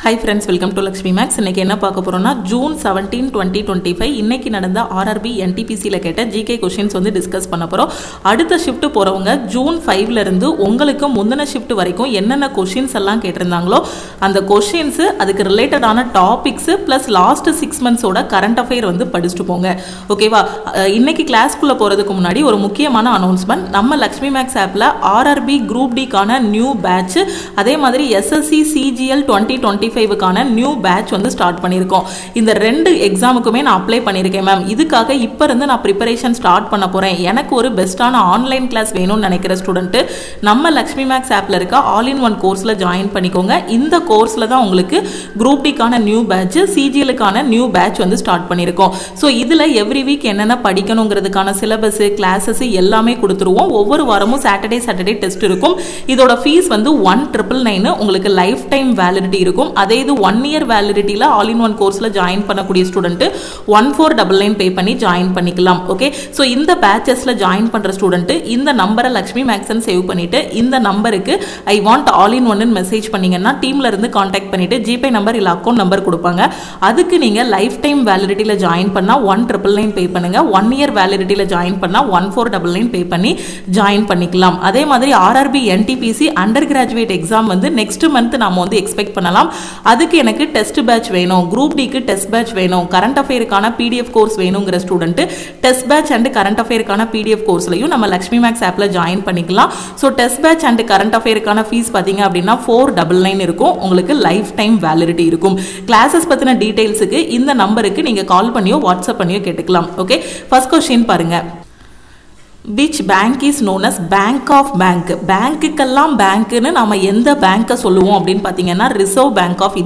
High friends, welcome to Lakshmi maths. இன்றைக்கி என்ன பார்க்க போகிறோம்னா ஜூன் 17, 2025 இன்றைக்கி நடந்த ஆர்ஆர்பி என்டிபிசியில் கேட்ட ஜிகே கொஷின்ஸ் வந்து டிஸ்கஸ் பண்ண போகிறோம். அடுத்த ஷிஃப்ட் போகிறவங்க ஜூன் 5லேருந்து உங்களுக்கு முந்தின ஷிஃப்ட் வரைக்கும் என்னென்ன கொஷின்ஸ் எல்லாம் கேட்டிருந்தாங்களோ அந்த கொஷின்ஸு, அதுக்கு ரிலேட்டடான டாபிக்ஸு ப்ளஸ் லாஸ்ட் 6 மந்த்ஸோட கரண்ட் அஃபேர் வந்து படிச்சுட்டு போங்க. ஓகேவா? இன்னைக்கு கிளாஸ்க்குள்ளே போகிறதுக்கு முன்னாடி ஒரு முக்கியமான அனௌன்ஸ்மெண்ட். நம்ம லக்ஷ்மி மேக்ஸ் ஆப்பில் ஆர்ஆர்பி குரூப் டிக்கான நியூ பேட்ச், அதே மாதிரி எஸ்எஸ்சி சிஜிஎல் 2025 நியூ பேட்ச் வந்து ஸ்டார்ட் பண்ணியிருக்கோம். இந்த 2 எக்ஸாமுக்குமே நான் அப்ளை பண்ணியிருக்கேன் மேம். இதுக்காக இப்போ இருந்து நான் ப்ரிப்பரேஷன் ஸ்டார்ட் பண்ண போகிறேன். எனக்கு ஒரு பெஸ்ட்டான ஆன்லைன் கிளாஸ் வேணும்னு நினைக்கிற ஸ்டூடெண்ட்டு நம்ம லக்ஷ்மி மேக்ஸ் ஆப்பில் இருக்க ஆல் இன் ஒன் கோர்ஸில் ஜாயின் பண்ணிக்கோங்க. இந்த கோர்ஸில் தான் உங்களுக்கு குரூப் டிக்கான நியூ பேட்ச், சிஜிஎலுக்கான நியூ பேட்ச் வந்து ஸ்டார்ட் பண்ணியிருக்கோம். ஸோ இதில் எவ்ரி வீக் என்னென்ன படிக்கணுங்கிறதுக்கான சிலபஸ், கிளாஸஸ் எல்லாமே கொடுத்துருவோம். ஒவ்வொரு வாரமும் சாட்டர்டே டெஸ்ட் இருக்கும். இதோட ஃபீஸ் வந்து 1999. உங்களுக்கு லைஃப் டைம் வேலிடிட்டி இருக்கும். அதே இது 1 இயர் வேலிடிட்டியில் ஆல் இன் ஒன் கோர்ஸில் ஜாயின் பண்ணக்கூடிய ஸ்டூடெண்ட் 1499 பே பண்ணி ஜாயின் பண்ணிக்கலாம். ஓகே, ஸோ இந்த பேட்சஸில் ஜாயின் பண்ணுற ஸ்டூடெண்ட் இந்த நம்பரை லக்ஷ்மி மேக்ஸ்ன்னு சேவ் பண்ணிவிட்டு இந்த நம்பருக்கு ஐ வாண்ட் ஆல் இன் ஒன்னு மெசேஜ் பண்ணிங்கன்னா டீமில் இருந்து காண்டாக்ட் பண்ணிவிட்டு ஜிபே நம்பர் இல்லை அக்கௌண்ட் நம்பர் கொடுப்பாங்க. அதுக்கு நீங்கள் லைஃப் டைம் வேலிடிட்டியில் ஜாயின் பண்ணால் 1999 பே பண்ணுங்கள். 1 இயர் வேலிடிட்டியில் ஜாயின் பண்ணால் 1499 பே பண்ணி ஜாயின் பண்ணிக்கலாம். அதே மாதிரி RRB NTPC under graduate exam வந்து நெக்ஸ்ட் மந்த் நாம வந்து எக்ஸ்பெக்ட் பண்ணலாம். அதுக்கு எனக்கு டெஸ்ட் பேட்ச் வேணும், குரூப் டிக்கு டெஸ்ட் பேட்ச் வேணும், கரண்ட் அஃபேருக்கான பிடிஎஃப் கோர்ஸ் வேணுங்கிற student test batch and current அஃபேருக்கான பிடிஎஃப் கோர்ஸ்லையும் நம்ம லக்ஷ்மி மேக்ஸ் ஆப்பில் ஜாயின் பண்ணிக்கலாம். So test batch and current அஃபேருக்கான ஃபீஸ் பார்த்தீங்க அப்படின்னா 499 இருக்கும். உங்களுக்கு லைஃப் டைம் வேலிடிட்டி இருக்கும். கிளாஸஸ் பற்றின டீடைல்ஸுக்கு இந்த நம்பருக்கு நீங்கள் கால் பண்ணியோ வாட்ஸ்அப் பண்ணியோ கேட்டுக்கலாம். ஓகே, ஃபர்ஸ்ட் கொஸ்டின் பாருங்க. Which bank is known as Bank of Bank? பேங்க்குக்கெல்லாம் பேங்க்னு நம்ம எந்த பேங்க்கை சொல்லுவோம் அப்படின்னு பார்த்தீங்கன்னா ரிசர்வ் பேங்க் ஆஃப்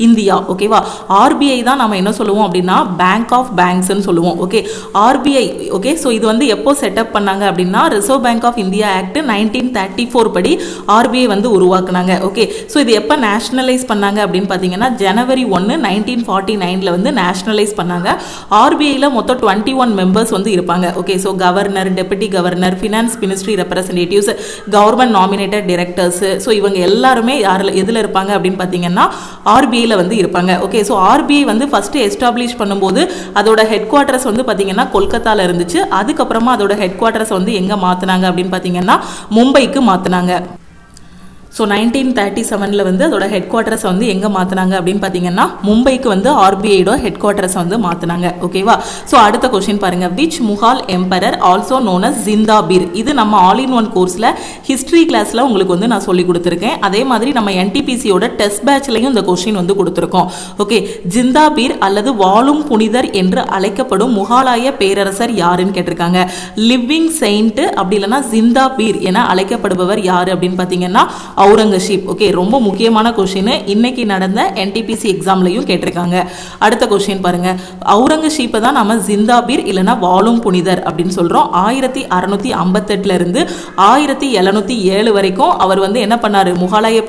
இந்தியா. ஓகேவா? ஆர்பிஐ தான் நம்ம என்ன சொல்லுவோம் அப்படின்னா பேங்க் ஆஃப் பேங்க்ஸ்ன்னு சொல்லுவோம். Okay, RBI. ஓகே, ஸோ இது வந்து எப்போ செட்டப் பண்ணாங்க அப்படின்னா Reserve Bank of India Act 1934 படி ஆர்பிஐ வந்து உருவாக்குனாங்க. ஓகே, ஸோ இது எப்போ நேஷனலைஸ் பண்ணாங்க அப்படின்னு பார்த்தீங்கன்னா ஜனவரி 1, 1949 வந்து நேஷனலைஸ் பண்ணாங்க. ஆர்பிஐயில் மொத்தம் 21 மெம்பர்ஸ் வந்து இருப்பாங்க. Okay, so governor, deputy governor, finance ministry representatives, government nominated directors, so இவங்க எல்லாருமே எதில் இருப்பாங்க அப்படின்னு பார்த்தீங்கன்னா ஆர்பிஐயில் வந்து இருப்பாங்க. ஓகே, ஸோ ஆர்பிஐ வந்து ஃபர்ஸ்ட் எஸ்டாப்ளிஷ் பண்ணும்போது அதோட ஹெட் குவார்ட்டர்ஸ் வந்து பார்த்தீங்கன்னா கொல்கத்தாவில் இருந்துச்சு. அதுக்கப்புறமா அதோட ஹெட் குவார்ட்டர்ஸ் வந்து எங்கே மாற்றினாங்க அப்படின்னு பார்த்தீங்கன்னா மும்பைக்கு மாற்றினாங்க. ஸோ 1937 வந்து அதோட ஹெட் குவார்ட்டர்ஸை வந்து எங்கே மாற்றினாங்க அப்படின்னு பார்த்தீங்கன்னா மும்பைக்கு வந்து ஆர்பிஐயோட ஹெட் குவார்ட்டர்ஸை வந்து மாற்றினாங்க. ஓகேவா? ஸோ அடுத்த கொஸ்டின் பாருங்க. Which Mughal emperor also known as Zinda Pir? இது நம்ம ஆல் இன் ஒன் கோர்ஸில் ஹிஸ்ட்ரி கிளாஸில் உங்களுக்கு வந்து நான் சொல்லி கொடுத்துருக்கேன். அதே மாதிரி நம்ம என்டிபிசியோட டெஸ்ட் பேட்ச்லையும் இந்த கொஸ்டின் வந்து கொடுத்துருக்கோம். ஓகே, ஜிந்தாபீர் அல்லது வாழும் புனிதர் என்று அழைக்கப்படும் முகாலாய பேரரசர் யாருன்னு கேட்டிருக்காங்க. லிவிங் செயின்ட் அப்படி இல்லைன்னா ஜிந்தாபீர் என அழைக்கப்படுபவர் யாரு அப்படின்னு பார்த்தீங்கன்னா அவுரங்கசீப். ஓகே, ரொம்ப முக்கியமான கொஸ்டின். இன்னைக்கு நடந்த என்டிபிசி எக்ஸாம்லையும் கேட்டிருக்காங்க. அடுத்த கொஸ்டின் பாருங்க. அவுரங்கசீப்பை தான் நம்ம ஜிந்தாபீர் இல்லைன்னா வாழும் புனிதர் அப்படின்னு சொல்றோம். 1658 இருந்து 1707 வரைக்கும் அவர் வந்து என்ன பண்ணாரு? முகாலாய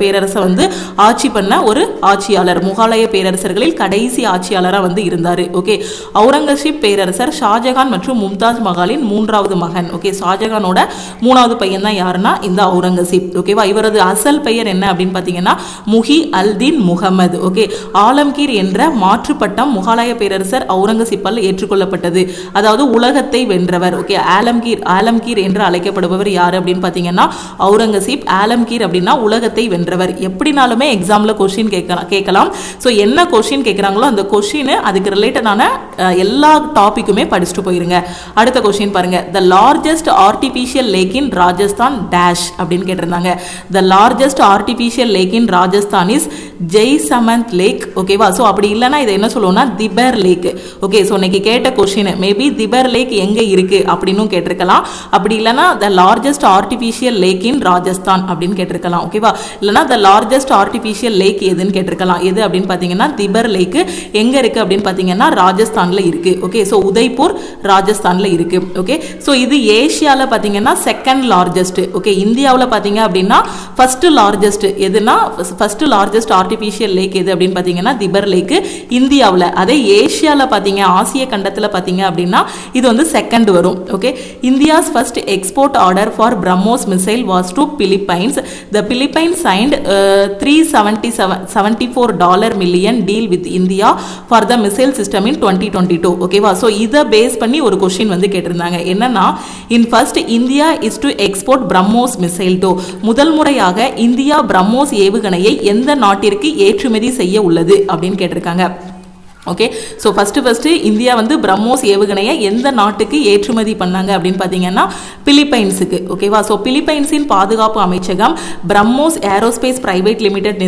பேரரசை வந்து ஆட்சி பண்ண ஒரு ஆட்சியாளர். முகாலாய பேரரசர்களில் கடைசி ஆட்சியாளராக வந்து இருந்தாரு. ஓகே, அவுரங்கசீப் பேரரசர் ஷாஜகான் மற்றும் மும்தாஜ் மஹாலின் 3வது மகன். ஓகே, ஷாஜகானோட 3வது பையன் தான் யாருன்னா இந்த அவுரங்கசீப். ஓகேவா? இவரது அசல் பெயர் என்ன அப்படின்னு பார்த்தீங்கன்னா முஹி அல்தீன் முகமது. ஓகே, ஆலம்கீர் என்ற மாற்றுப்பட்டம் முகலாய பேரரசர் அவுரங்கசீப்பால் ஏற்றுக்கொள்ளப்பட்டது. அதாவது உலகத்தை வென்றவர். ஓகே, ஆலம்கீர் என்று அழைக்கப்படுபவர் யாரு அப்படின்னு பார்த்தீங்கன்னா அவுரங்கசீப். ஆலம்கீர் அப்படின்னா உலகத்தை வென்றவர். எப்படினாலுமே எக்ஸாம்ல கொஸ்டின் கேட்கலாம். ஸோ என்ன கொஸ்டின் கேட்குறாங்களோ அந்த கொஸ்டின் அதுக்கு ரிலேட்டடான எல்லா டாபிக்குமே படிச்சுட்டு போயிருங்க. அடுத்த கொஸ்டின் பாருங்க. The largest artificial lake in Rajasthan dash அப்படின்னு கேட்டிருந்தாங்க. The largest artificial lake in Rajasthan is Jaisamand lakh. ஓகேவா? ஸோ அப்படி இல்லைன்னா இதை என்ன சொல்லுவோம்னா திபர் லேக். ஓகே, ஸோ இன்னைக்கு கேட்ட கொஸ்டின் மேபி திபர் லேக் எங்கே இருக்கு அப்படின்னு கேட்டிருக்கலாம். அப்படி இல்லைன்னா த largest artificial lake in Rajasthan அப்படின்னு கேட்டிருக்கலாம். ஓகேவா? இல்லைன்னா த லார்ஜஸ்ட் ஆர்டிஃபிஷியல் லேக் எதுன்னு கேட்டிருக்கலாம். எது அப்படின்னு பார்த்தீங்கன்னா திபர் லேக் எங்கே இருக்கு அப்படின்னு பார்த்தீங்கன்னா ராஜஸ்தானில் இருக்கு. ஓகே, ஸோ உதய்பூர் ராஜஸ்தானில் இருக்கு. ஓகே, ஸோ இது ஏஷியாவில் பார்த்தீங்கன்னா செகண்ட் லார்ஜஸ்ட். ஓகே, இந்தியாவில் பார்த்தீங்க அப்படின்னா ஃபர்ஸ்ட் லார்ஜஸ்ட் எதுனா ஃபர்ஸ்ட் லார்ஜஸ்ட் ஆர்டிஃபிஷியல் லேக் எது அப்படின்னு பார்த்தீங்கன்னா திபர் லேக் இந்தியாவில். அதே ஏஷியாவில் பார்த்தீங்க, ஆசிய கண்டத்தில் பார்த்தீங்க அப்படின்னா இது வந்து செகண்ட் வரும். Okay, India's first export order for BrahMos missile was to Philippines. The Philippines signed $374 million deal with India for the missile system in 2022. ஓகேவா? ஸோ இதை பேஸ் பண்ணி ஒரு கொஸ்டின் வந்து கேட்டிருந்தாங்க. என்னன்னா, in first India is to export BrahMos missile to, முதல் முறையாக India BrahMos ஏவுகணையை எந்த நாட்டிற்கு ஏற்றுமதி செய்ய உள்ளது அப்படின்னு கேட்டிருக்காங்க. ஓகே, ஸோ ஃபஸ்ட்டு இந்தியா வந்து பிரம்மோஸ் ஏவுகணையை எந்த நாட்டுக்கு ஏற்றுமதி பண்ணாங்க அப்படின்னு பார்த்தீங்கன்னா பிலிப்பைன்ஸுக்கு. ஓகேவா? ஸோ பிலிப்பைன்ஸின் பாதுகாப்பு அமைச்சகம் பிரம்மோஸ் ஏரோஸ்பேஸ் பிரைவேட் லிமிடெட்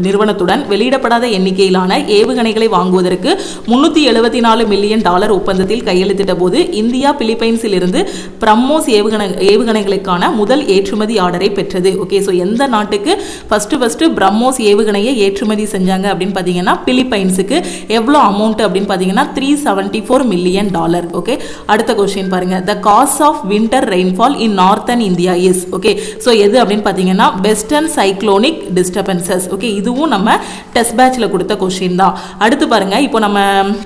நிறுவனத்துடன் வெளியிடப்படாத எண்ணிக்கையிலான ஏவுகணைகளை வாங்குவதற்கு $374 மில்லியன் ஒப்பந்தத்தில் கையெழுத்திட்ட போது இந்தியா பிலிப்பைன்ஸில் இருந்து பிரம்மோஸ் ஏவுகணைகளுக்கான முதல் ஏற்றுமதி ஆர்டரை பெற்றது. ஓகே, ஸோ எந்த நாட்டுக்கு ஃபஸ்ட்டு பிரம்மோஸ் ஏவுகணையை ஏற்றுமதி செஞ்சாங்க அப்படின்னு பார்த்தீங்கன்னா பிலிப்பைன்ஸுக்கு. எவ்வளோ அமௌண்ட் அப்படின்னு பார்த்தீங்கன்னா $374 மில்லியன். ஓகே, அடுத்த கொஸ்டின் பாருங்க. The cause of winter rainfall in northern India is. Okay, so எது அப்படின்னு பார்த்தீங்கன்னா வெஸ்டர்ன் சைக்ளோனிக் டிஸ்டர்பன்சஸ். ஓகே, இதுவும் நம்ம டெஸ்ட் பேட்ச்ல கொடுத்த கொஸ்டின் தான். அடுத்து பாருங்க, இப்போ நம்ம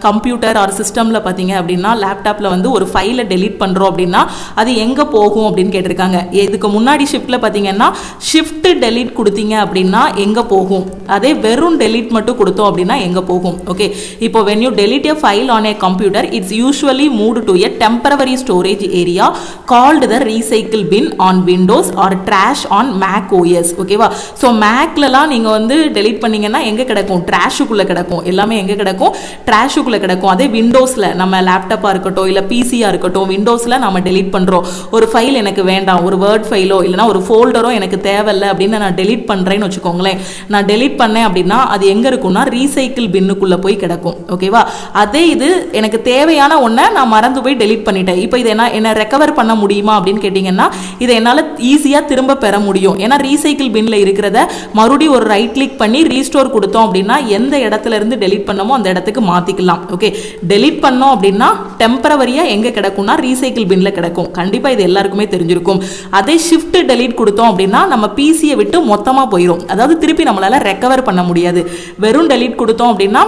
கம்ப்யூட்டர் ஆர் சிஸ்டம்ல பார்த்தீங்க அப்படின்னா லேப்டாப்ல வந்து ஒரு ஃபைலை டெலீட் பண்றோம் அப்படின்னா அது எங்க போகும் அப்படின்னு கேட்டிருக்காங்க. இதுக்கு முன்னாடி ஷிஃப்ட்ல பார்த்தீங்கன்னா ஷிஃப்ட் டெலீட் கொடுத்தீங்க அப்படின்னா எங்க போகும், அதே வெறும் டெலீட் மட்டும் கொடுத்தோம் அப்படின்னா எங்க போகும். ஓகே, இப்போ when you delete a file on a computer, it's usually moved to a temporary storage area called the recycle bin on Windows or trash on Mac OS. ஓகேவா? ஸோ மேக்லலாம் நீங்கள் வந்து டெலீட் பண்ணீங்கன்னா எங்கே கிடக்கும்? ட்ராஷுக்குள்ளே கிடக்கும். எல்லாமே எங்கே கிடக்கும்? ட்ராஷுக்குள்ளே கிடக்கும். அதே விண்டோஸில் நம்ம லேப்டாப்பாக இருக்கட்டும் இல்லை பிசியாக இருக்கட்டும், விண்டோஸில் நம்ம டெலீட் பண்ணுறோம். ஒரு ஃபைல் எனக்கு வேண்டாம், ஒரு வேர்ட் ஃபைலோ இல்லைனா ஒரு ஃபோல்டரோ எனக்கு தேவையில்லை அப்படின்னு நான் டெலீட் பண்ணுறேன்னு வச்சுக்கோங்களேன். நான் டெலீட் பண்ணேன் அப்படின்னா அது எங்கே இருக்கும்னா ரீசைக்கிள் பின்னுக்குள்ளே போய் கிடக்கும். ஓகேவா? அதே இது எனக்கு தேவையான ஒன்றை நான் மறந்து போய் டெலீட் பண்ணிட்டேன். இப்போ இதை என்ன ரெக்கவர் பண்ண முடியுமா அப்படின்னு கேட்டிங்கன்னா இதை என்னால் ஈஸியாக திரும்ப பெற முடியும். ஏன்னா ரீசைக்கிள் பின்ல இருக்கிறத மறுபடியும் ஒரு ரைட் கிளிக் பண்ணி ரீஸ்டோர் கொடுத்தோம் அப்படின்னா எந்த இடத்துல இருந்து டெலீட் பண்ணமோ அந்த இடத்துக்கு மாற்றிக்கலாம். ஓகே, டெலீட் பண்ணோம் அப்படின்னா டெம்பரவரியாக எங்கே கிடக்கும்னா ரீசைக்கிள் பின்ல கிடக்கும். கண்டிப்பாக இது எல்லாருக்குமே தெரிஞ்சிருக்கும். அதே ஷிஃப்ட் டெலீட் கொடுத்தோம் அப்படின்னா நம்ம பிசியை விட்டு மொத்தமாக போயிடும். அதாவது திருப்பி நம்மளால் ரெக்கவர் பண்ண முடியாது. வெறும் டெலீட் கொடுத்தோம் அப்படின்னா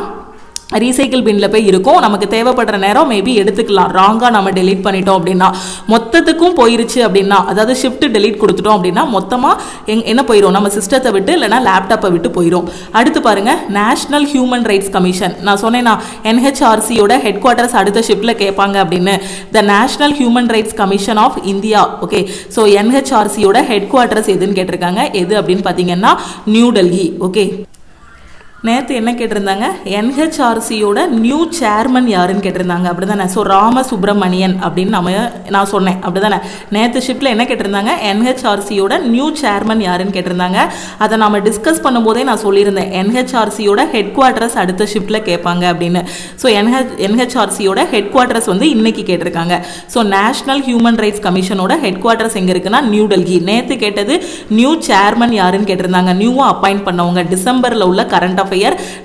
ரீசைக்கிள் பின்ல போய் இருக்கும். நமக்கு தேவைப்படுற நேரம் மேபி எடுத்துக்கலாம். ராங்காக நம்ம டெலீட் பண்ணிட்டோம் அப்படின்னா மொத்தத்துக்கும் போயிருச்சு அப்படின்னா, அதாவது ஷிஃப்ட் டெலீட் கொடுத்துட்டோம் அப்படின்னா மொத்தமாக என்ன போயிடும்? நம்ம சிஸ்டத்தை விட்டு இல்லைனா லேப்டாப்பை விட்டு போயிடும். அடுத்து பாருங்க, நேஷனல் ஹியூமன் ரைட்ஸ் கமிஷன். நான் சொன்னேன்னா NHRCயோட ஹெட் குவார்ட்டர்ஸ் அடுத்த ஷிஃப்ட்ல கேட்பாங்க அப்படின்னு. The national human rights commission of India. Okay, so NHRCயோட ஹெட் குவார்ட்டர்ஸ் எதுன்னு கேட்டிருக்காங்க. எது அப்படின்னு பார்த்தீங்கன்னா நியூ டெல்லி. ஓகே, நேற்று என்ன கேட்டிருந்தாங்க? NHRCயோட நியூ சேர்மன் யாருன்னு கேட்டிருந்தாங்க. அப்படி தானே? ஸோ ராமசுப்ரமணியன் அப்படின்னு நான் சொன்னேன். அப்படி தானே? நேற்று ஷிஃப்ட்டில் என்ன கேட்டிருந்தாங்க? NHRCயோட நியூ சேர்மன் யாருன்னு கேட்டிருந்தாங்க. அதை நம்ம டிஸ்கஸ் பண்ணும்போதே நான் சொல்லியிருந்தேன் NHRCயோட ஹெட் குவார்ட்டர்ஸ் அடுத்த ஷிஃப்ட்டில் கேட்பாங்க அப்படின்னு. ஸோ NHRCயோட ஹெட் குவார்ட்டர்ஸ் வந்து இன்னைக்கு கேட்டிருக்காங்க. ஸோ நேஷனல் ஹியூமன் ரைட்ஸ் கமிஷனோட ஹெட் குவார்ட்டர்ஸ் எங்கே இருக்குன்னா நியூ டெல்லி. நேற்று கேட்டது நியூ சேர்மன் யாருன்னு கேட்டிருந்தாங்க. நியூவாக அப்பாயிண்ட் பண்ணவங்க டிசம்பரில் உள்ள கரண்ட் அஃபேர்.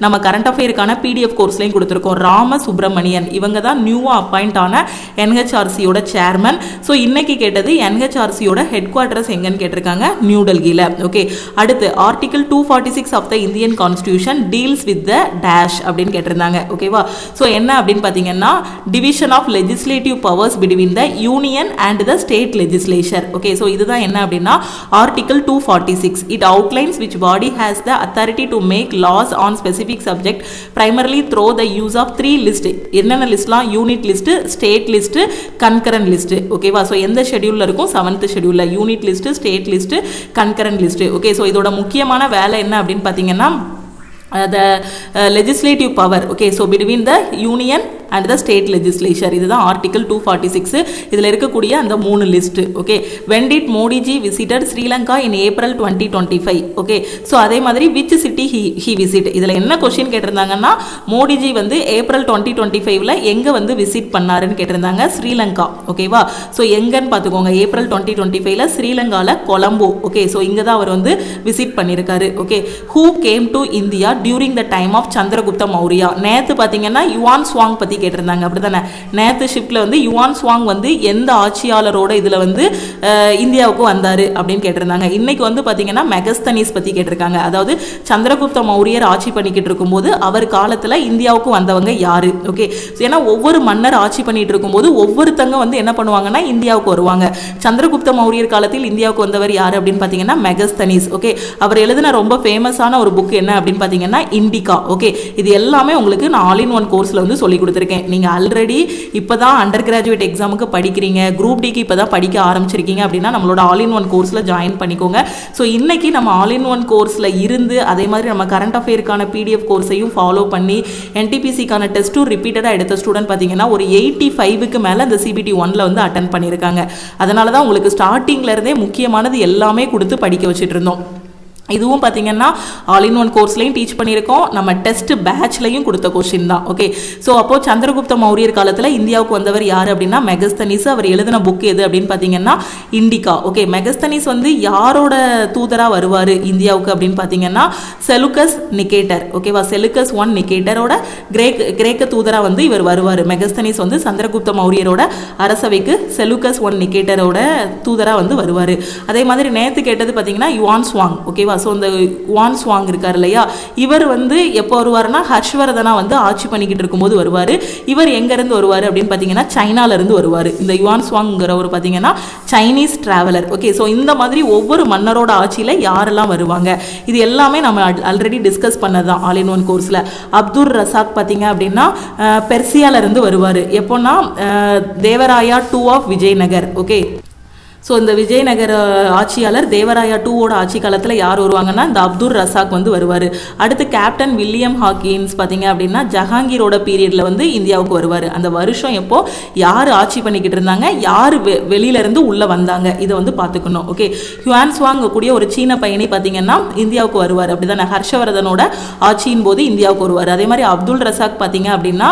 நம்ம கரண்ட் அஃபேருக்கான PDF கோர்ஸ்லையும் கொடுத்துருக்கோம். ராமசுப்ரமணியன் இவங்க தான் நியூவா அப்பாயிண்ட் ஆன NHRCயோட சேர்மன். ஸோ இன்னைக்கு கேட்டது NHRCயோட ஹெட் குவார்ட்டர்ஸ் எங்கன்னு கேட்டிருக்காங்க, நியூ டெல்லியில். ஓகே, அடுத்து article 246 of the Indian constitution deals with the dash அப்படின்னு கேட்டிருந்தாங்க. ஓகேவா? ஸோ என்ன அப்படின்னு பார்த்தீங்கன்னா division of legislative powers between the union and the state legislature. Okay, so இதுதான் என்ன அப்படின்னா article 246. It outlines which body has the authority to make laws on specific subject primarily through the use of 3 list. என்னென்ன லிஸ்ட்லாம்? Union list, state list, concurrent list. ஓகேவா? So எந்த ஷெடியூலில் இருக்கும்? 7th ஷெடியூலில் union list, state list, concurrent list. Okay, so இதோட முக்கியமான வேலை என்ன அப்படின்னு பார்த்தீங்கன்னா the legislative power. Okay, so between the union and the state legislature. இதுதான் ஆர்டிகல் 246. இதில் இருக்கக்கூடிய அந்த 3 list. Okay, when did Modi ji visited Sri Lanka in April 2025? Okay, so அதே மாதிரி which city he visit? இதில் என்ன கொஸ்டின் கேட்டிருந்தாங்கன்னா மோடிஜி வந்து April 2025ல எங்கே வந்து விசிட் பண்ணாருன்னு கேட்டிருந்தாங்க, ஸ்ரீலங்கா. ஓகேவா? ஸோ எங்கன்னு பார்த்துக்கோங்க, ஏப்ரல் 2025ல ஸ்ரீலங்காவில் கொலம்போ. ஓகே, ஸோ இங்கே தான் அவர் வந்து விசிட் பண்ணியிருக்காரு. Okay, who came to India during the time of Chandragupta Maurya? நேற்று பார்த்தீங்கன்னா யுவான் ஸ்வாங் பற்றி கேட்டிருந்தாங்க, அப்படிதானே? நேத்து ஷிஃப்ட்ல வந்து யுவான் சுவாங் வந்து எந்த ஆட்சியாளரோட இதுல வந்து இந்தியாவுக்கு வந்தாரு அப்படின்னு கேட்டிருந்தாங்க. இன்னைக்கு வந்து பாத்தீங்கன்னா மெகஸ்தனிஸ் பத்தி கேட்டிருக்காங்க. அதாவது சந்திரகுப்த மௌரியர் ஆட்சி பண்ணிக்கிட்டு இருக்கும்போது அவர் காலத்துல இந்தியாவுக்கு வந்தவங்க யாரு? ஓகே, ஏன்னா ஒவ்வொரு மன்னர் ஆட்சி பண்ணிட்டு இருக்கும்போது ஒவ்வொருத்தங்க வந்து என்ன பண்ணுவாங்கன்னா இந்தியாவுக்கு வருவாங்க. சந்திரகுப்த மௌரியர் காலத்தில் இந்தியாவுக்கு வந்தவர் யாரு அப்படின்னு பாத்தீங்கன்னா மெகஸ்தனிஸ். ஓகே, அவர் எழுதின ரொம்ப ஃபேமஸான ஒரு புக் என்ன அப்படின்னு பாத்தீங்கன்னா இண்டிகா. ஓகே, இது எல்லாமே உங்களுக்கு நான் ஆல் இன் ஒன் கோர்ஸ்ல வந்து சொல்லி கொடுத்துருக்கேன். நீங்க ஆல்ரெடி இப்பதான் அண்டர் கிராஜுவேட் எக்ஸாமுக்கு படிக்கிறீங்க, குரூப் டிக்கு இப்பதான் படிக்க ஆரம்பிச்சிருக்கீங்க அப்படின்னா நம்மளோட ஆல் இன் ஒன் கோர்ஸ்ல ஜாயின் பண்ணிக்கோங்க. ஸோ இன்னைக்கு நம்ம ஆல் இன் ஒன் கோர்ஸ்ல இருந்து அதே மாதிரி நம்ம கரண்ட் அஃபேருக்கான பிடிஎஃப் கோர்ஸையும் ஃபாலோ பண்ணி என்டிபிசிக்கான டெஸ்ட்டும் ரிப்பீட்டடா எடுத்த ஸ்டூடெண்ட் பாத்தீங்கன்னா ஒரு 85க்கு மேல இந்த சிபிடி 1ல வந்து அட்டன் பண்ணியிருக்காங்க. அதனால தான் உங்களுக்கு ஸ்டார்டிங்ல இருந்தே முக்கியமானது எல்லாமே கொடுத்து படிக்க வச்சுட்டு இருந்தோம். இதுவும் பார்த்தீங்கன்னா ஆல் இன் ஒன் கோர்ஸ்லையும் டீச் பண்ணியிருக்கோம், நம்ம டெஸ்ட் பேட்ச்லையும் கொடுத்த கொஸ்டின் தான். ஓகே, ஸோ அப்போது சந்திரகுப்த மௌரியர் காலத்தில் இந்தியாவுக்கு வந்தவர் யார் அப்படின்னா மெகஸ்தனிஸ். அவர் எழுதின புக் எது அப்படின்னு பார்த்தீங்கன்னா இண்டிகா. ஓகே, மெகஸ்தனிஸ் வந்து யாரோட தூதராக வருவார் இந்தியாவுக்கு அப்படின்னு பார்த்தீங்கன்னா செலுக்கஸ் நிகேட்டர். ஓகேவா, செலுக்கஸ் 1 நிகேட்டரோட கிரேக்க தூதராக வந்து இவர் வருவார். மெகஸ்தனிஸ் வந்து சந்திரகுப்த மௌரியரோட அரசவைக்கு செலுக்கஸ் 1 நிகேட்டரோட தூதராக வந்து வருவார். அதே மாதிரி நேற்று கேட்டது பார்த்தீங்கன்னா யுவான் சுவாங். ஓகேவா, ஸோ இந்த யுவான் சுவாங் இருக்கார் இல்லையா, இவர் வந்து எப்போ வருவார்னா ஹர்ஷ்வர்தனா வந்து ஆட்சி பண்ணிக்கிட்டு இருக்கும்போது வருவார். இவர் எங்கேருந்து வருவார் அப்படின்னு பார்த்தீங்கன்னா சைனாலேருந்து வருவார். இந்த யுவான் சுவாங்கிறவர் பார்த்தீங்கன்னா சைனீஸ் டிராவலர். ஓகே, ஸோ இந்த மாதிரி ஒவ்வொரு மன்னரோட ஆட்சியில் யாரெல்லாம் வருவாங்க இது எல்லாமே நம்ம ஆல்ரெடி டிஸ்கஸ் பண்ணது தான் ஆல் இன் ஒன் கோர்ஸில். அப்துல் ரசாக் பார்த்தீங்க அப்படின்னா பெர்சியாவிலேருந்து வருவார். எப்போன்னா Devaraya 2 of Vijayanagar. Okay, so இந்த விஜயநகர ஆட்சியாளர் தேவராயா 2வோட ஆட்சி காலத்தில் யார் வருவாங்கன்னா இந்த அப்துல் ரசாக் வந்து வருவார். அடுத்து கேப்டன் வில்லியம் ஹாக்கின்ஸ் பார்த்தீங்க அப்படின்னா ஜஹாங்கீரோட பீரியடில் வந்து இந்தியாவுக்கு வருவார். அந்த வருஷம் எப்போ யார் ஆட்சி பண்ணிக்கிட்டு இருந்தாங்க, யார் வெளியிலேருந்து உள்ளே வந்தாங்க இதை வந்து பார்த்துக்கணும். ஓகே, ஹுவான் சுவாங் கூடிய ஒரு சீன பயணி பார்த்தீங்கன்னா இந்தியாவுக்கு வருவார். அப்படி தானே ஹர்ஷவர்தனோட ஆட்சியின் போது இந்தியாவுக்கு வருவார். அதே மாதிரி அப்துல் ரசாக் பார்த்தீங்க அப்படின்னா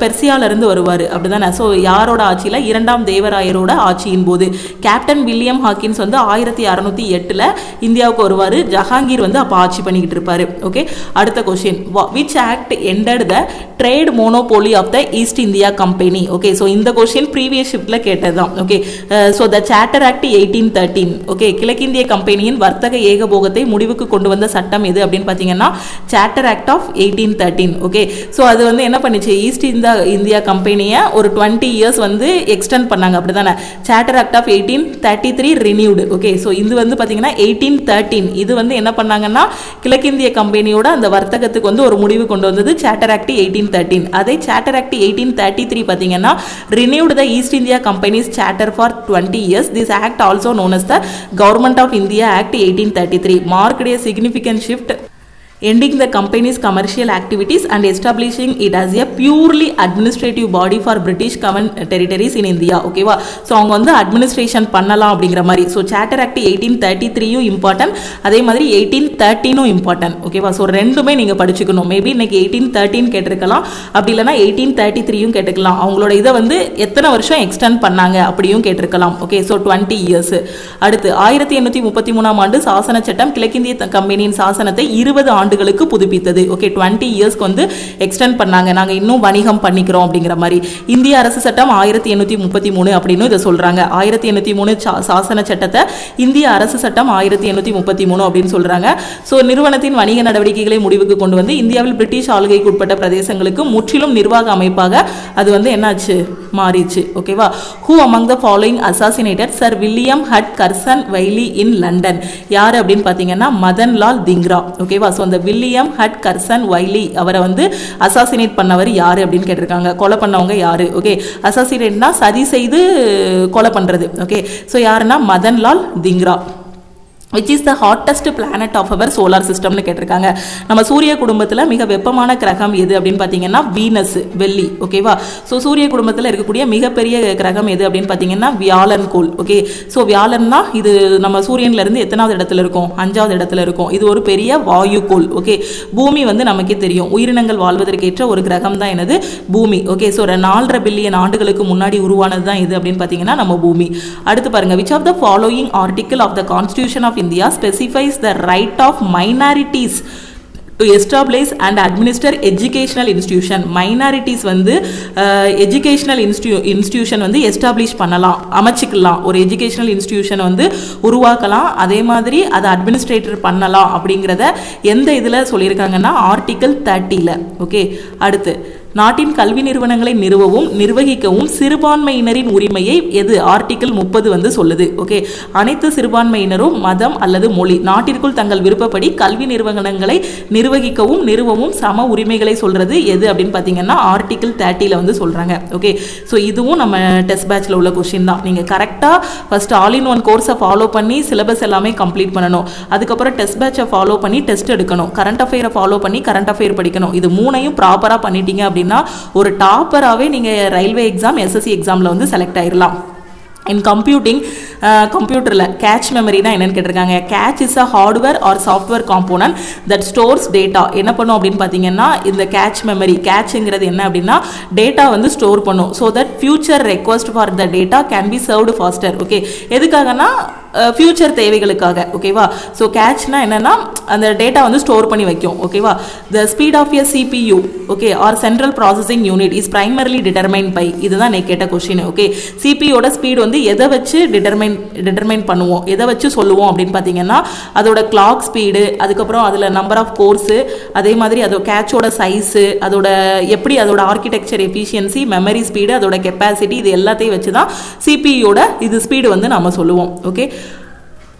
பெர்சியாவிலேருந்து வருவார். அப்படி தானே, ஸோ யாரோட ஆட்சியில் 2ஆம் தேவராயரோட ஆட்சியின் போது. கேப்டன் வில்லியம் ஹாக்கின்ஸ் வந்து 1608 இந்தியாவுக்கு வருவார். ஜஹாங்கீர் வந்து அப்போ ஆட்சி பண்ணிக்கிட்டு இருப்பார். ஓகே, அடுத்த question, which act ended the trade monopoly of the East India Company? Okay, so இந்த கொஸ்டின் ப்ரீவியஸ் ஷிஃப்ட்ல கேட்டது தான். Okay, so the charter act 1813. Okay, கிழக்கிந்திய கம்பெனியின் வர்த்தக ஏகபோகத்தை முடிவுக்கு கொண்டு வந்த சட்டம் எது அப்படின்னு பார்த்தீங்கன்னா charter act of 1813. Okay, so அது வந்து என்ன பண்ணிச்சு, ஈஸ்ட் இந்தியா கம்பெனியை ஒரு 20 இயர்ஸ் வந்து எக்ஸ்டெண்ட் பண்ணாங்க. அப்படி தானே, charter act of 1833 renewed. Okay, so இது வந்து பார்த்தீங்கன்னா 1813 இது வந்து என்ன பண்ணாங்கன்னா கிழக்கிந்திய கம்பெனியோட அந்த வர்த்தகத்துக்கு வந்து ஒரு முடிவு கொண்டு வந்தது சார்ட்டர் ஆக்ட் 1813. அதே சார்ட்டர் ஆக்ட் 1833 பார்த்தீங்கன்னா renewed the East India Company's charter for 20 years. This act also known as the Government of India Act 1833 marked a significant shift, ending the company's commercial activities and establishing it as a purely administrative body for British territories in India. ஓகேவா, so அவங்க வந்து administration பண்ணலாம் அப்படிங்கிற மாதிரி. So charter act 1833யும் important, அதே மாதிரி 1813ம் important. ஓகேவா, so ரெண்டுமே நீங்கள் படிச்சுக்கணும். மேபி இன்னைக்கு 1813 கேட்டிருக்கலாம், அப்படி இல்லைனா 1833யும் கேட்டுக்கலாம். அவங்களோட இதை வந்து எத்தனை வருஷம் எக்ஸ்டெண்ட் பண்ணாங்க அப்படியும் கேட்டிருக்கலாம். Okay, so 20 years. அடுத்து 1833ஆம் ஆண்டு சாசன சட்டம் கிழக்கிந்திய கம்பெனியின் சாசனத்தை 20 ஆண்டுகளுக்கு புதுப்பித்தது. ஓகே, 20 இயர்ஸ்க்கு வந்து எக்ஸ்டெண்ட் பண்ணாங்க, நாங்க இன்னும் வணிகம் பண்ணிக்கிறோம் அப்படிங்கிற மாதிரி. இந்திய அரசு சட்டம் 1833 அப்படின்னு இதை சொல்றாங்க. 1803 சாசன சட்டத்தை இந்திய அரசு சட்டம் 1833 அப்படின்னு சொல்றாங்க. ஸோ நிறுவனத்தின் வணிக நடவடிக்கைகளை முடிவுக்கு கொண்டு வந்து இந்தியாவில் பிரிட்டிஷ் ஆளுகைக்கு உட்பட்ட பிரதேசங்களுக்கு முற்றிலும் நிர்வாக அமைப்பாக அது வந்து என்னாச்சு, மாறிச்சு. ஓகேவா, who among the following assassinated sir William Hutt Curzon Wyllie in London? யார் அப்படின்னு பார்த்தீங்கன்னா மதன்லால் திங்ரா. ஓகேவா, ஸோ அந்த வில்லியம் ஹட் கர்சன் வைலி அவரை வந்து அசாசினேட் பண்ணவர் யாரு அப்படின்னு கேட்டிருக்காங்க. கொலை பண்ணவங்க யாரு? ஓகே, அசாசினேட்னா சதி செய்து கொலை பண்றது. ஓகே, ஸோ யாருன்னா Madanlal Dhingra. which is the hottest planet of our solar system னு கேட்டிருக்காங்க. நம்ம சூரிய குடும்பத்தில் மிக வெப்பமான கிரகம் எது அப்படின்னு பார்த்தீங்கன்னா வீனஸ், வெள்ளி. ஓகேவா, ஸோ சூரிய குடும்பத்தில் இருக்கக்கூடிய மிகப்பெரிய கிரகம் எது அப்படின்னு பார்த்தீங்கன்னா வியாழன் கோள். ஓகே, ஸோ வியாழன்னா இது நம்ம சூரியன்லேருந்து எத்தனாவது இடத்துல இருக்கும், 5வது இடத்துல இருக்கும். இது ஒரு பெரிய வாயு கோள். ஓகே, பூமி வந்து நமக்கே தெரியும் உயிரினங்கள் வாழ்வதற்கேற்ற ஒரு கிரகம் தான் என்னது, பூமி. ஓகே, ஸோ 4.5 பில்லியன் ஆண்டுகளுக்கு முன்னாடி உருவானது தான் இது அப்படின்னு பார்த்தீங்கன்னா நம்ம பூமி. அடுத்து பாருங்க, which of the following article of the Constitution of India specifies the right of minorities to establish and administer educational institution. Minorities வந்து எஜுகேஷனல் இன்ஸ்டிடியூஷன் வந்து எஸ்டாப்ளிஷ் பண்ணலாம், அமைச்சிக்கலாம். ஒரு எஜுகேஷனல் இன்ஸ்டிடியூஷன் வந்து உருவாக்கலாம், அதே மாதிரி அதை அட்மினிஸ்ட்ரேட்டர் பண்ணலாம் அப்படிங்கிறத எந்த இதில் சொல்லியிருக்காங்கன்னா ஆர்டிகல் 30ல். ஓகே, அடுத்து நாட்டின் கல்வி நிறுவனங்களை நிறுவவும் நிர்வகிக்கவும் சிறுபான்மையினரின் உரிமையை எது ஆர்டிகல் 30 வந்து சொல்லுது. ஓகே, அனைத்து சிறுபான்மையினரும் மதம் அல்லது மொழி நாட்டிற்குள் தங்கள் விருப்பப்படி கல்வி நிறுவனங்களை நிர்வகிக்கவும் நிறுவவும் சம உரிமைகளை சொல்றது எது அப்படின்னு பார்த்தீங்கன்னா ஆர்டிகல் 30ல் வந்து சொல்றாங்க. ஓகே, ஸோ இதுவும் நம்ம டெஸ்ட் பேட்ச்ல உள்ள கொஸ்டின் தான். நீங்க கரெக்டாக ஃபர்ஸ்ட் ஆல் இன் ஒன் கோர்ஸை ஃபாலோ பண்ணி சிலபஸ் எல்லாமே கம்ப்ளீட் பண்ணணும். அதுக்கப்புறம் டெஸ்ட் பேட்சை ஃபாலோ பண்ணி டெஸ்ட் எடுக்கணும். கரண்ட் அஃபேரை ஃபாலோ பண்ணி கரண்ட் அஃபேர் படிக்கணும். இது மூணையும் ப்ராப்பராக பண்ணிட்டீங்க அப்படின்னா ஒரு டாப்பராகவே நீங்கள் ரயில்வே எக்ஸாம் எஸ்எஸ்சி எக்ஸாமில் வந்து செலக்ட் ஆயிடலாம். இன் கம்ப்யூட்டரில் கேட்ச் மெமரினா என்னன்னு கேட்டிருக்காங்க. Catch is a hardware R software component that stores data. என்ன பண்ணும் அப்படின்னு பார்த்தீங்கன்னா இந்த கேட்ச் மெமரி, கேட்ச்ங்கிறது என்ன அப்படின்னா டேட்டா வந்து ஸ்டோர் பண்ணும். So that future request for the data can be served faster. Okay, எதுக்காகனா ஃபியூச்சர் தேவைகளுக்காக. ஓகேவா, ஸோ கேட்ச்னா என்னன்னா அந்த டேட்டா வந்து ஸ்டோர் பண்ணி வைக்கும். ஓகேவா, the speed of a CPU okay or central processing unit is primarily determine by. இதுதான் நான் கேட்ட கொஸ்டின். ஓகே, சிபியோட ஸ்பீட் வந்து எதை வச்சு டிட்டர்மைன் பண்ணுவோம், எதை வச்சு சொல்லுவோம் அப்படின்னு பார்த்தீங்கன்னா அதோட கிளாக் ஸ்பீடு, அதுக்கப்புறம் அதில் நம்பர் ஆஃப் கோர்ஸு, அதே மாதிரி அதோட கேட்சோட சைஸு, அதோட எப்படி அதோட ஆர்கிடெக்சர் எஃபிஷியன்சி, மெமரி ஸ்பீடு, அதோட கெப்பாசிட்டி, இது எல்லாத்தையும் வச்சு தான் சிபியோட இது ஸ்பீடு வந்து நம்ம சொல்லுவோம். ஓகே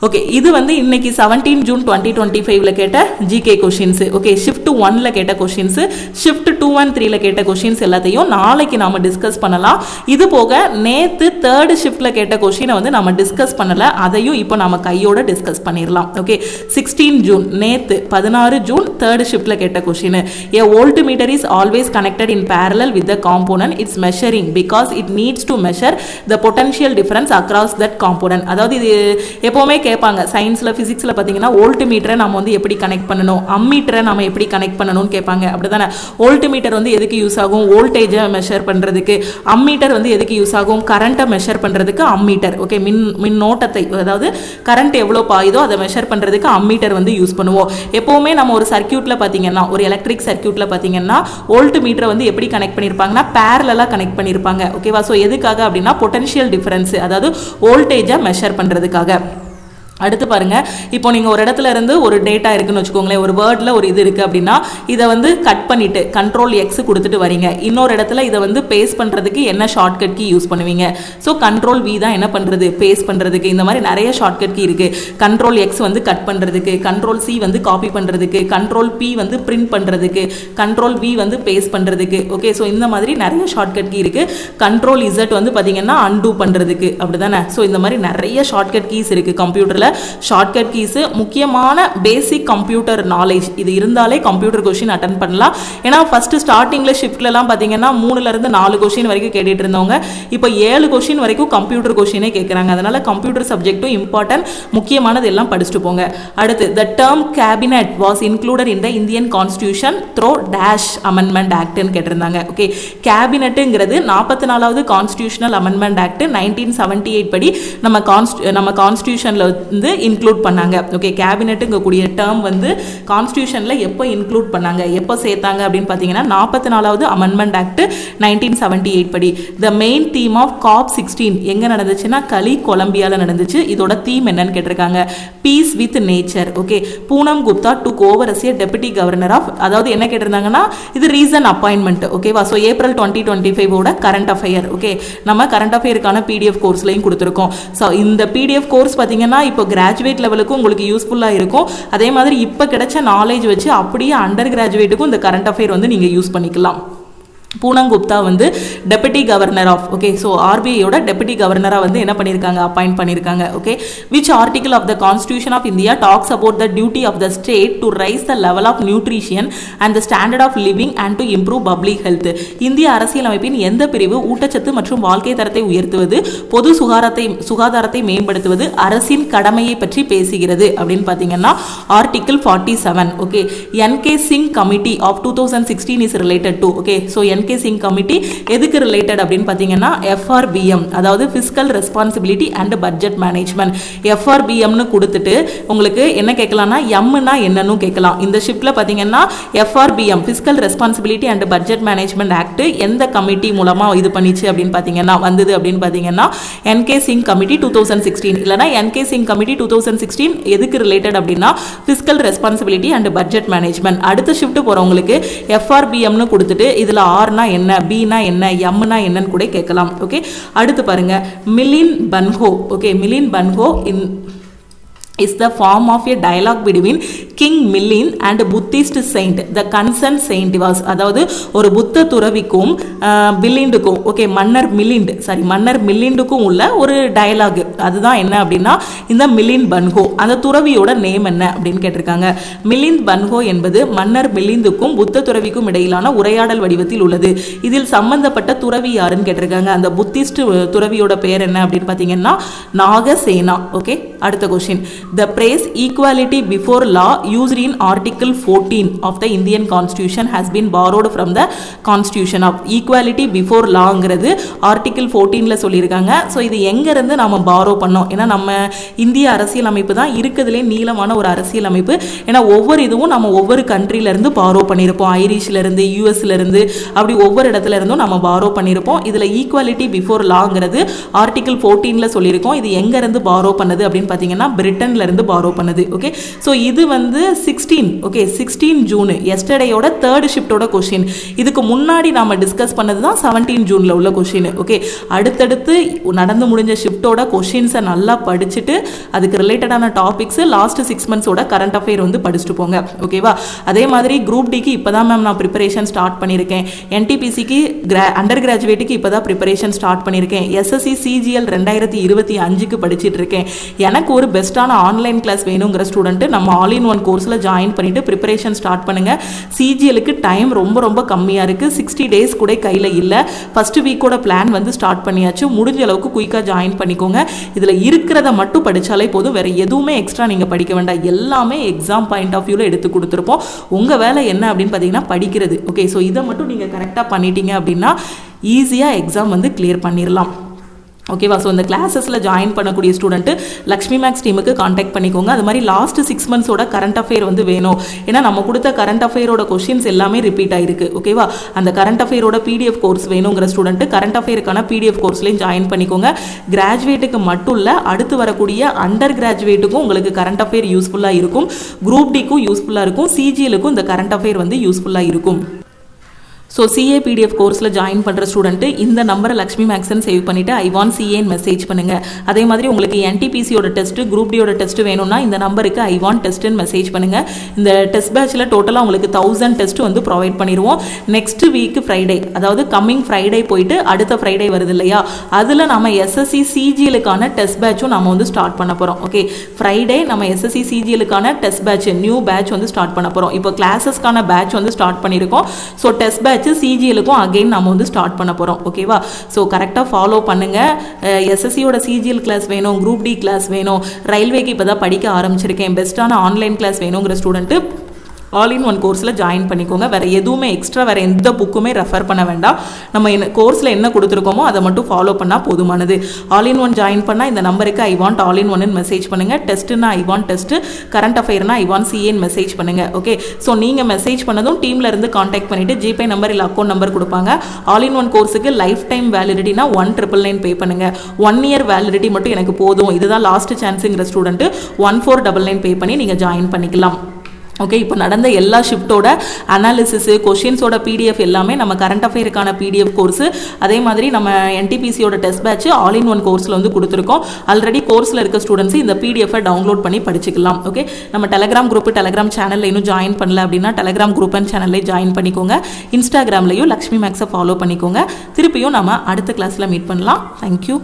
ஓகே, இது வந்து இன்னைக்கு 17 ஜூன் 2025 கேட்ட ஜிகே கொஷின்ஸ். ஓகே, ஷிஃப்ட் 1ல கேட்ட கொஷின்ஸ், ஷிஃப்ட் 2 and 3ல கேட்ட கொஷின்ஸ் எல்லாத்தையும் நாளைக்கு நாம டிஸ்கஸ் பண்ணலாம். இது போக நேத்து 3rd ஷிஃப்ட்ல கேட்ட கொஷினை வந்து நம்ம டிஸ்கஸ் பண்ணல, அதையும் இப்போ நம்ம கையோட டிஸ்கஸ் பண்ணிடலாம். ஓகே, 16 ஜூன் நேத்து 16 ஜூன் 3rd ஷிஃப்ட்ல கேட்ட question. A voltmeter is always connected in parallel with the component it's measuring because it needs to measure the potential difference across that component. அதாவது இது எப்பவுமே கேட்பாங்க சயின்ஸ்ல பிசிக்ஸ்ல பாத்தீங்கன்னா வோல்ட் மீட்டரை நம்ம வந்து எப்படி கனெக்ட் பண்ணணும், அம்மீட்டரை நம்ம எப்படி கனெக்ட் பண்ணணும்னு கேட்பாங்க. அப்படிதானே, வோல்ட் மீட்டர் வந்து எதுக்கு யூஸ் ஆகும், வோல்டேஜை மெஷர் பண்றதுக்கு. அம்மீட்டர் வந்து எதுக்கு யூஸ் ஆகும், கரண்ட்டை மெஷர் பண்றதுக்கு அம்மீட்டர். ஓகே, மின்னோட்டத்தை அதாவது கரண்ட் எவ்வளோ பாயுதோ அதை மெஷர் பண்றதுக்கு அம்மீட்டர் வந்து யூஸ் பண்ணுவோம். எப்பவுமே நம்ம ஒரு சர்க்கியூட்ல பாத்தீங்கன்னா ஒரு எலக்ட்ரிக் சர்க்கியூட்ல பாத்தீங்கன்னா வோல்ட் மீட்டரை வந்து எப்படி கனெக்ட் பண்ணிருப்பாங்கன்னா பேரலா கனெக்ட் பண்ணிருப்பாங்க. ஓகேவா, ஸோ எதுக்காக அப்படின்னா பொட்டன்ஷியல் டிஃபரன்ஸ், அதாவது வோல்டேஜை மெஷர் பண்றதுக்காக. அடுத்து பாருங்க, இப்போ நீங்க ஒரு இடத்துல இருந்து ஒரு டேட்டா இருக்குன்னு வச்சுக்கோங்களேன், ஒரு வேர்ட்ல ஒரு இது இருக்கு அப்படின்னா இதை வந்து கட் பண்ணிட்டு கண்ட்ரோல் எக்ஸ் கொடுத்துட்டு வரீங்க. இன்னொரு இடத்துல இதை வந்து பேஸ்ட் பண்றதுக்கு என்ன ஷார்ட்கட் கீ யூஸ் பண்ணுவீங்க? ஸோ கண்ட்ரோல் வி தான் என்ன பண்றது, பேஸ்ட் பண்றதுக்கு. இந்த மாதிரி நிறைய ஷார்ட்கட் கீ இருக்கு. கண்ட்ரோல் எக்ஸ் வந்து கட் பண்றதுக்கு, கண்ட்ரோல் சி வந்து காப்பி பண்றதுக்கு, கண்ட்ரோல் பி வந்து பிரிண்ட் பண்றதுக்கு, கண்ட்ரோல் வி வந்து பேஸ்ட் பண்றதுக்கு. ஓகே, ஸோ இந்த மாதிரி நிறைய ஷார்ட்கட் கீ இருக்கு. கண்ட்ரோல் இசட் வந்து பாத்தீங்கன்னா அன்டூ பண்றதுக்கு, அப்படிதானே. ஸோ இந்த மாதிரி நிறைய ஷார்ட்கட் கீஸ் இருக்கு கம்ப்யூட்டர்ல. ஷார்ட்கட் கீஸ் முக்கியமான பேசிக் கம்ப்யூட்டர் நாலேஜ் இது இருந்தாலே கம்ப்யூட்டர் கொஸ்டின் அட்டென்ட் பண்ணலாம். ஏன்னா ஃபர்ஸ்ட் ஸ்டார்டிங்ல ஷிஃப்ட்ல எல்லாம் பாத்தீங்கன்னா 3ல இருந்து 4 கொஸ்டின் வரைக்கும் கேட்டுட்டு இருந்தவங்க இப்போ 7 கொஸ்டின் வரைக்கும் கம்ப்யூட்டர் கொஸ்டினே கேட்கறாங்க. அதனால கம்ப்யூட்டர் சப்ஜெக்டும் இம்பார்ட்டன்ட், முக்கியமானது எல்லாம் படிச்சுட்டு போங்க. அடுத்து the term cabinet was included in the Indian constitution through dash amendment act ன்னு கேட்டிருந்தாங்க. ஓகே, கேபினெட்ங்கிறது 44வது கான்ஸ்டிடியூஷனல் அமெண்ட்மெண்ட் ஆக்ட் 1978 படி நம்ம கான்ஸ்டிடியூஷன்ல வந்து இன்க்ளூட் பண்ணாங்க. ஓகே, கேபினெட்டுங்க கூடிய டேர்ம் வந்து கான்ஸ்டிடியூஷன்ல எப்போ இன்க்ளூட் பண்ணாங்க, எப்போ சேர்த்தாங்க அப்படின்னு பார்த்தீங்கன்னா 44வது அமெண்ட்மெண்ட் ஆக்ட் 1978 படி. The main theme of COP16 எங்க நடந்துச்சுன்னா கொலம்பியால நடந்துச்சு. இதோட தீம் என்னன்னு கேட்டிருக்காங்க, peace with nature. Okay, Poonam Gupta took over as deputy governor of, அதாவது என்ன கேட்டிருந்தாங்கன்னா இது ரீசன் அப்பாயின்மெண்ட். ஓகேவா, so April 2025 current affair. Okay, நம்ம கரண்ட் அஃபேருக்கான PDF கோர்ஸ்லையும் கொடுத்துருக்கோம். ஸோ இந்த PDF கோர்ஸ் பார்த்தீங்கன்னா இப்போ கிராஜுவேட் லெவலுக்கும் உங்களுக்கு யூஸ்ஃபுல்லாக இருக்கும். அதே மாதிரி இப்போ கிடைச்ச நாலேஜ் வச்சு அப்படியே அண்டர் கிராஜுவேட்டுக்கும் இந்த கரண்ட் அஃபேர் வந்து நீங்கள் யூஸ் பண்ணிக்கலாம். பூனம் குப்தா வந்து deputy governor of, okay, so ஆர்பிஐயோட டெபுட்டி கவர்னராக வந்து என்ன பண்ணியிருக்காங்க, அப்பாயிண்ட் பண்ணியிருக்காங்க. Okay, which article of the constitution of India talks about the duty of the state to raise the level of nutrition and the standard of living and to improve public health. இந்திய அரசியலமைப்பின் எந்த பிரிவு ஊட்டச்சத்து மற்றும் வாழ்க்கை தரத்தை உயர்த்துவது, பொது சுகாதாரத்தை மேம்படுத்துவது, அரசின் கடமையை பற்றி பேசுகிறது அப்படின்னு பார்த்தீங்கன்னா article 47. Okay, NK Singh committee of 2016 is related to. Okay, so NK NK Singh committee எதுக்கு ரிலேட்டட் அப்படின்னு பார்த்தீங்கன்னா FRBM, அதாவது fiscal responsibility and budget management. FRBMனு கொடுத்துட்டு உங்களுக்கு என்ன கேட்கலாம்னா எம்னா என்னன்னு கேட்கலாம். இந்த ஷிஃப்ட்ல பார்த்தீங்கன்னா FRBM fiscal responsibility and budget management act எந்த கமிட்டி மூலமா இது பண்ணிச்சு அப்படின்னு பார்த்தீங்கன்னா வந்தது அப்படின்னு பார்த்தீங்கன்னா என்கே சிங் கமிட்டி 2016, இல்லைனா என்கே சிங் கமிட்டி 2016 எதுக்கு ரிலேட்டட் அப்படின்னா fiscal responsibility and budget management. அடுத்த ஷிஃப்ட் போறவங்களுக்கு FRBMனு கொடுத்துட்டு இதுல ஆர்னா என்ன, பினா என்ன, எம்னா என்னன்னு கூட கேட்கலாம். ஓகே, அடுத்து பாருங்க மிலின் பன்ஹோ. ஓகே, மிலின் பன்ஹோ is the form of a dialogue between King Milin and Buddhist saint. The concerned saint was, அதாவது ஒரு புத்த துறவிக்கும் பிலிண்டுக்கும், ஓகே மன்னர் மிலிண்டுக்கும் உள்ள ஒரு டயலாக். அதுதான் என்ன அப்படின்னா இந்த மிலின் பன்ஹோ. அந்த துறவியோட நேம் என்ன அப்படின்னு கேட்டிருக்காங்க. மிலின் பன்ஹோ என்பது மன்னர் மிலிந்துக்கும் புத்த துறவிக்கும் இடையிலான உரையாடல் வடிவத்தில் உள்ளது. இதில் சம்பந்தப்பட்ட துறவி யாருன்னு கேட்டிருக்காங்க. அந்த புத்திஸ்ட் துறவியோட பேர் என்ன அப்படின்னு பார்த்தீங்கன்னா நாகசேனா. ஓகே, அடுத்த question. The phrase equality before law used in Article 14 of the Indian Constitution has been borrowed from the Constitution of equality before lawங்கிறது Article 14ல சொல்லியிருக்காங்க. ஸோ இது எங்கேருந்து நம்ம பாரோ பண்ணோம்? ஏன்னா நம்ம இந்திய அரசியல் அமைப்பு தான் இருக்கிறதுலே நீளமான ஒரு அரசியல் அமைப்பு. ஏன்னா ஒவ்வொரு இதுவும் நம்ம ஒவ்வொரு கண்ட்ரிலேருந்து பாரோ பண்ணியிருப்போம். ஐரிஷ்லேருந்து, யூஎஸ்லேருந்து, அப்படி ஒவ்வொரு இடத்துல இருந்தும் நம்ம பாரோ பண்ணியிருப்போம். இதில் ஈக்குவாலிட்டி பிஃபோர் லாங்கிறது Article 14ல சொல்லியிருக்கோம். இது எங்கேருந்து பாரோ பண்ணது அப்படின்னு பார்த்தீங்கன்னா பிரிட்டன்ல இருந்து பாரோ பண்ணது. ஓகே, சோ இது வந்து 16 ஜூன் எஸ்டர்டேயோட தேர்ட் ஷிஃப்டோட क्वेश्चन. இதுக்கு முன்னாடி நாம டிஸ்கஸ் பண்ணது தான் 17 ஜூன்ல உள்ள क्वेश्चन. ஓகே, அடுத்தடுத்து நடந்து முடிஞ்ச ஷிஃப்டோட क्वेश्चंस நல்லா படிச்சிட்டு அதுக்கு ரிலேட்டடான டாபிக்ஸ் லாஸ்ட் 6 மந்த்ஸோட கரண்ட் அஃபேர் வந்து படிச்சுட்டு போங்க. ஓகேவா? அதே மாதிரி குரூப் டிக்கு இப்பதான் மேம் நான் ப்ரிப்பரேஷன் ஸ்டார்ட் பண்ணியிருக்கேன். என்டிபிசிக்கு அண்டர் கிராஜுவேட்டுக்கு இப்பதான் ப்ரிப்பரேஷன் ஸ்டார்ட் பண்ணியிருக்கேன். எஸ்எஸ்சி சிஜிஎல் 2025க்கு படிச்சிட்டு இருக்கேன். எனக்கு ஒரு பெஸ்ட்டான ஆன்லைன் கிளாஸ் வேணுங்கிற ஸ்டூடெண்ட் நம்ம ஆல் இன் ஒன் கோர்ஸில் ஜாயின் பண்ணிட்டு ப்ரிப்பரேஷன் ஸ்டார்ட் பண்ணுங்க. சிஜிஎலுக்கு டைம் ரொம்ப கம்மியாக இருக்குது. 60 டேஸ் கூட கையில் இல்லை. ஃபர்ஸ்ட் வீக்கோட பிளான் வந்து ஸ்டார்ட் பண்ணியாச்சு. முடிஞ்ச அளவுக்கு குயிக்காக ஜாயின் பண்ணிக்கோங்க. இதில் இருக்கிறத மட்டும் படித்தாலே போதும். வேறு எதுவுமே எக்ஸ்ட்ரா நீங்கள் படிக்க வேண்டாம். எல்லாமே எக்ஸாம் பாயிண்ட் ஆஃப் வியூவில் எடுத்து கொடுத்துருப்போம். உங்கள் வேலை என்ன அப்படின்னு பார்த்தீங்கன்னா படிக்கிறது. ஓகே, ஸோ இதை மட்டும் நீங்கள் கரெக்டாக பண்ணிட்டீங்க அப்படின்னா ஈஸியாக எக்ஸாம் வந்து கிளியர் பண்ணிடலாம். ஓகேவா? ஸோ இந்த கிளாஸஸில் ஜாயின் பண்ணக்கூடிய ஸ்டூடெண்ட்டு லக்ஷ்மி மேக்ஸ் டீமுக்கு காண்டாக்ட் பண்ணிக்கோங்க. அது மாதிரி லாஸ்ட் 6 மந்த்ஸோட கரண்ட் அஃபேர் வந்து வேணும். ஏன்னா நம்ம கொடுத்த கரண்ட் அஃபேரோட கொஸ்டின்ஸ் எல்லாமே ரிப்பீட் ஆயிருக்கு. ஓகேவா? அந்த கரண்ட் அஃபேரோட PDF கோர்ஸ் வேணுங்கிற ஸ்டூடெண்ட்டு கரண்ட் அஃபேருக்கான PDF கோர்ஸ்லையும் ஜாயின் பண்ணிக்கோங்க. கிராஜுவேட்டுக்கு மட்டும் இல்லை, அடுத்து வரக்கூடிய அண்டர் கிராஜுவேட்டுக்கும் உங்களுக்கு கரண்ட் அஃபேர் யூஸ்ஃபுல்லாக இருக்கும். குரூப் டிக்கும் யூஸ்ஃபுல்லாக இருக்கும். சிஜிஎலுக்கும் இந்த கரண்ட் அஃபேர் வந்து யூஸ்ஃபுல்லாக இருக்கும். ஸோ சிஏ PDF கோர்ஸில் ஜாயின் பண்ணுற ஸ்டூடெண்ட்டு இந்த நம்பரை லக்ஷ்மி மேக்ஸ்ன்னு சேவ் பண்ணிவிட்டு I want CAன்னு மெசேஜ் பண்ணுங்கள். அதே மாதிரி உங்களுக்கு NTPCயோட டெஸ்ட்டு, குரூப் டியோட டெஸ்ட்டு வேணும்னா இந்த நம்பருக்கு I want டெஸ்ட்டுன்னு மெசேஜ் பண்ணுங்கள். இந்த டெஸ்ட் பேட்சில் டோட்டலாக உங்களுக்கு 1000 டெஸ்ட் வந்து ப்ரொவைட் பண்ணிடுவோம். நெக்ஸ்ட் வீக் ஃப்ரைடே, அதாவது கம்மிங் ஃப்ரைடே போயிட்டு அடுத்த ஃப்ரைடே வருது இல்லையா, அதில் நம்ம SSC CGLக்கான டெஸ்ட் பேட்சும் நம்ம வந்து ஸ்டார்ட் பண்ண போகிறோம். ஓகே, ஃப்ரைடே நம்ம SSC CGLக்கான டெஸ்ட் பேட்ச், நியூ பேட்ச் வந்து ஸ்டார்ட் பண்ண போகிறோம். இப்போ கிளாஸஸ்க்கான பேட்ச் வந்து ஸ்டார்ட் பண்ணியிருக்கோம். ஸோ டெஸ்ட் பேட்ச் சிஜிஎலுக்கும் அகைன் நம்ம வந்து ஸ்டார்ட் பண்ண போகிறோம். ஓகேவா? ஸோ கரெக்டாக ஃபாலோ பண்ணுங்கள். எஸ்எஸ்சியோட சிஜிஎல் கிளாஸ் வேணும், குரூப் டி கிளாஸ் வேணும், ரயில்வேக்கு இப்போ தான் படிக்க ஆரம்பிச்சிருக்கேன், பெஸ்ட்டான ஆன்லைன் கிளாஸ் வேணுங்கிற ஸ்டூடெண்ட்டு ஆல் இன் ஒன் கோர்ஸில் ஜாயின் பண்ணிக்கோங்க. வேறு எதுவுமே எக்ஸ்ட்ரா வேறு எந்த புக்குமே ரெஃபர் பண்ண வேண்டாம். நம்ம கோர்ஸில் என்ன கொடுத்துருக்கோமோ அதை மட்டும் ஃபாலோ பண்ணால் போதுமானது. ஆல் இன் ஒன் ஜாயின் பண்ணால் இந்த நம்பருக்கு I want ஆல் இன் ஒன்னு மெசேஜ் பண்ணுங்கள். டெஸ்ட்டுன்னா I want டெஸ்ட்டு, கரண்ட் அஃபேர்னா I want CAன்னு மெசேஜ் பண்ணுங்கள். ஓகே, ஸோ நீங்கள் மெசேஜ் பண்ணதும் டீமில் இருந்து காண்டாக்ட் பண்ணிவிட்டு ஜிபே நம்பர் இல்லை அக்கௌண்ட் நம்பர் கொடுப்பாங்க. ஆல் இன் ஒன் கோர்ஸுக்கு லைஃப் டைம் வேலிடிட்டினா 1999 பே பண்ணுங்கள். 1 இயர் வேலிடிட்டி மட்டும் எனக்கு போதும், இதுதான் லாஸ்ட் சான்ஸுங்கிற ஸ்டூடெண்ட்டு 1499 பே பண்ணி நீங்கள் ஜாயின் பண்ணிக்கலாம். ஓகே, இப்போ நடந்த எல்லா ஷிஃப்ட்டோட அனாலிசிஸு, கொஷின்ஸோட PDF எல்லாமே நம்ம கரண்ட் அஃபேருக்கான PDF கோர்ஸு, அதே மாதிரி நம்ம NTPCயோட test batch all in one கோர்ஸில் வந்து கொடுத்துருக்கோம். ஆல்ரெடி கோர்ஸில் இருக்க ஸ்டூடெண்ட்ஸ் இந்த PDF டவுன்லோட் பண்ணி படிச்சுக்கலாம். ஓகே, நம்ம டெலகிராம் குரூப், டெலகிராம் சேனலில் இன்னும் ஜாயின் பண்ணல அப்படின்னா டெலகிராம் குரூப் அண்ட் சேனல்லே ஜாயின் பண்ணிக்கோங்க. இன்ஸ்டாகிராம்லையும் லக்ஷ்மி மேக்ஸை ஃபாலோ பண்ணிக்கோங்க. திருப்பியும் நம்ம அடுத்த கிளாஸில் மீட் பண்ணலாம். தேங்க்யூ.